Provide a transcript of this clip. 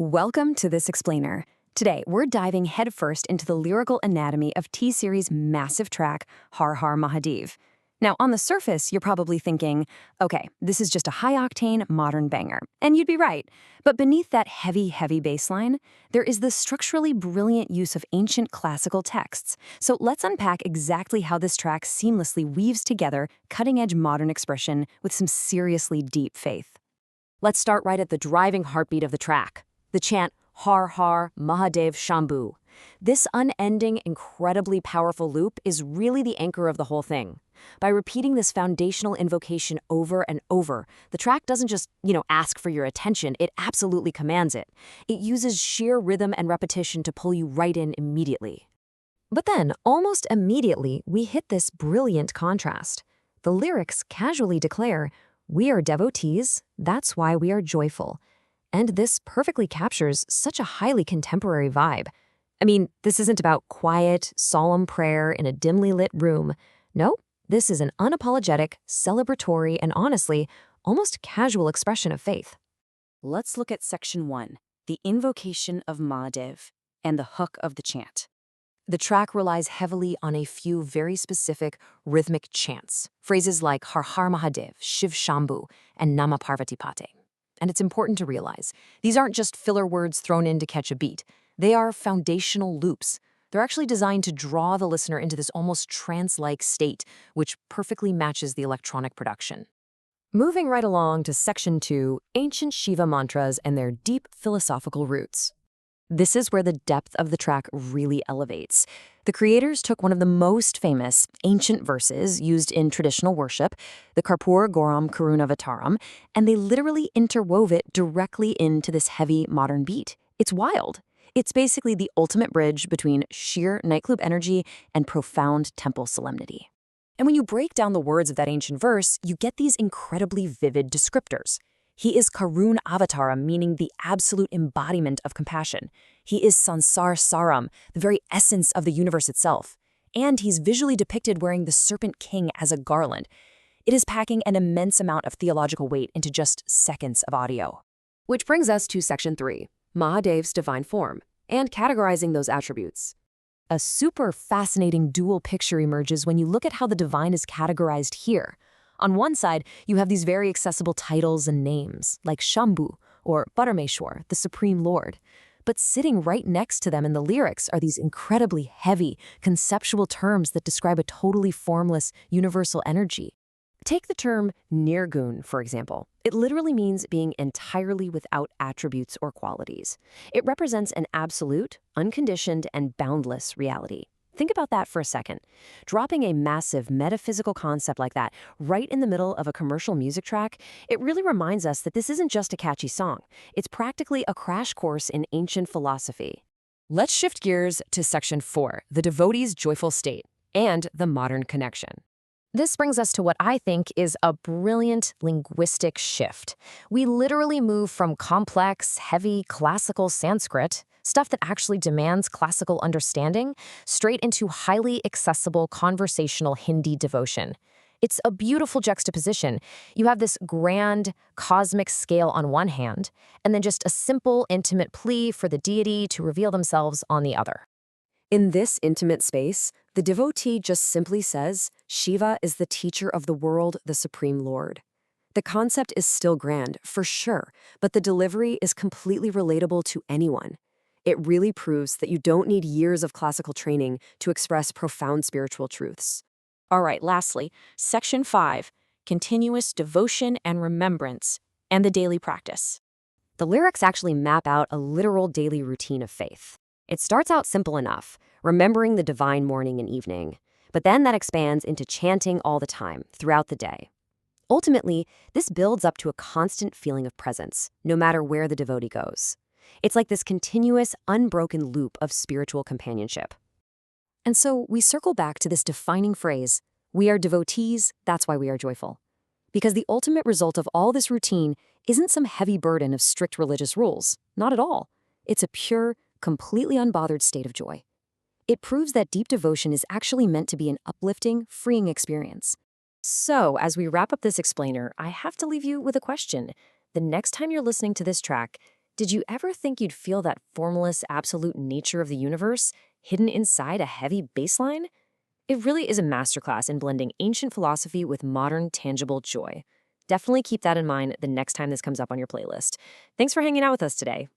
Welcome to This Explainer. Today, we're diving headfirst into the lyrical anatomy of T-Series' massive track, Har Har Mahadev. Now, on the surface, you're probably thinking, okay, this is just a high-octane, modern banger. And you'd be right. But beneath that heavy bass line, there is the structurally brilliant use of ancient classical texts. So let's unpack exactly how this track seamlessly weaves together cutting-edge modern expression with some seriously deep faith. Let's start right at the driving heartbeat of the track, the chant Har Har Mahadev Shambhu. This unending, incredibly powerful loop is really the anchor of the whole thing. By repeating this foundational invocation over and over, the track doesn't just, ask for your attention, it absolutely commands it. It uses sheer rhythm and repetition to pull you right in immediately. But then, almost immediately, we hit this brilliant contrast. The lyrics casually declare, "We are devotees, that's why we are joyful." And this perfectly captures such a highly contemporary vibe. I mean, this isn't about quiet, solemn prayer in a dimly lit room. No, this is an unapologetic, celebratory, and honestly, almost casual expression of faith. Let's look at Section 1, the invocation of Mahadev, and the hook of the chant. The track relies heavily on a few very specific rhythmic chants, phrases like Har Har Mahadev, Shiv Shambhu, and Nama Parvati Pate. And it's important to realize, these aren't just filler words thrown in to catch a beat. They are foundational loops. They're actually designed to draw the listener into this almost trance-like state, which perfectly matches the electronic production. Moving right along to Section 2, Ancient Shiva Mantras and their deep philosophical roots. This is where the depth of the track really elevates. The creators took one of the most famous ancient verses used in traditional worship, the Karpur Goram Karunavataram, and they literally interwove it directly into this heavy modern beat. It's wild. It's basically the ultimate bridge between sheer nightclub energy and profound temple solemnity. And when you break down the words of that ancient verse, you get these incredibly vivid descriptors. He is Karun Avataram, meaning the absolute embodiment of compassion. He is Sansar Saram, the very essence of the universe itself. And he's visually depicted wearing the serpent king as a garland. It is packing an immense amount of theological weight into just seconds of audio. Which brings us to Section 3, Mahadev's divine form, and categorizing those attributes. A super fascinating dual picture emerges when you look at how the divine is categorized here. On one side, you have these very accessible titles and names, like Shambhu or Parameshwar, the Supreme Lord. But sitting right next to them in the lyrics are these incredibly heavy, conceptual terms that describe a totally formless, universal energy. Take the term Nirgun, for example. It literally means being entirely without attributes or qualities. It represents an absolute, unconditioned, and boundless reality. Think about that for a second. Dropping a massive metaphysical concept like that right in the middle of a commercial music track, it really reminds us that this isn't just a catchy song. It's practically a crash course in ancient philosophy. Let's shift gears to Section 4, the devotee's joyful state, and the modern connection. This brings us to what I think is a brilliant linguistic shift. We literally move from complex, heavy, classical Sanskrit, stuff that actually demands classical understanding, straight into highly accessible conversational Hindi devotion. It's a beautiful juxtaposition. You have this grand, cosmic scale on one hand, and then just a simple, intimate plea for the deity to reveal themselves on the other. In this intimate space, the devotee just simply says, Shiva is the teacher of the world, the Supreme Lord. The concept is still grand, for sure, but the delivery is completely relatable to anyone. It really proves that you don't need years of classical training to express profound spiritual truths. All right, lastly, Section 5, continuous devotion and remembrance, and the daily practice. The lyrics actually map out a literal daily routine of faith. It starts out simple enough, remembering the divine morning and evening, but then that expands into chanting all the time, throughout the day. Ultimately, this builds up to a constant feeling of presence, no matter where the devotee goes. It's like this continuous, unbroken loop of spiritual companionship. And so we circle back to this defining phrase, we are devotees, that's why we are joyful. Because the ultimate result of all this routine isn't some heavy burden of strict religious rules, not at all. It's a pure, completely unbothered state of joy. It proves that deep devotion is actually meant to be an uplifting, freeing experience. So, as we wrap up this explainer, I have to leave you with a question. The next time you're listening to this track, Did you ever think you'd feel that formless, absolute nature of the universe hidden inside a heavy baseline? It really is a masterclass in blending ancient philosophy with modern, tangible joy. Definitely keep that in mind the next time this comes up on your playlist. Thanks for hanging out with us today.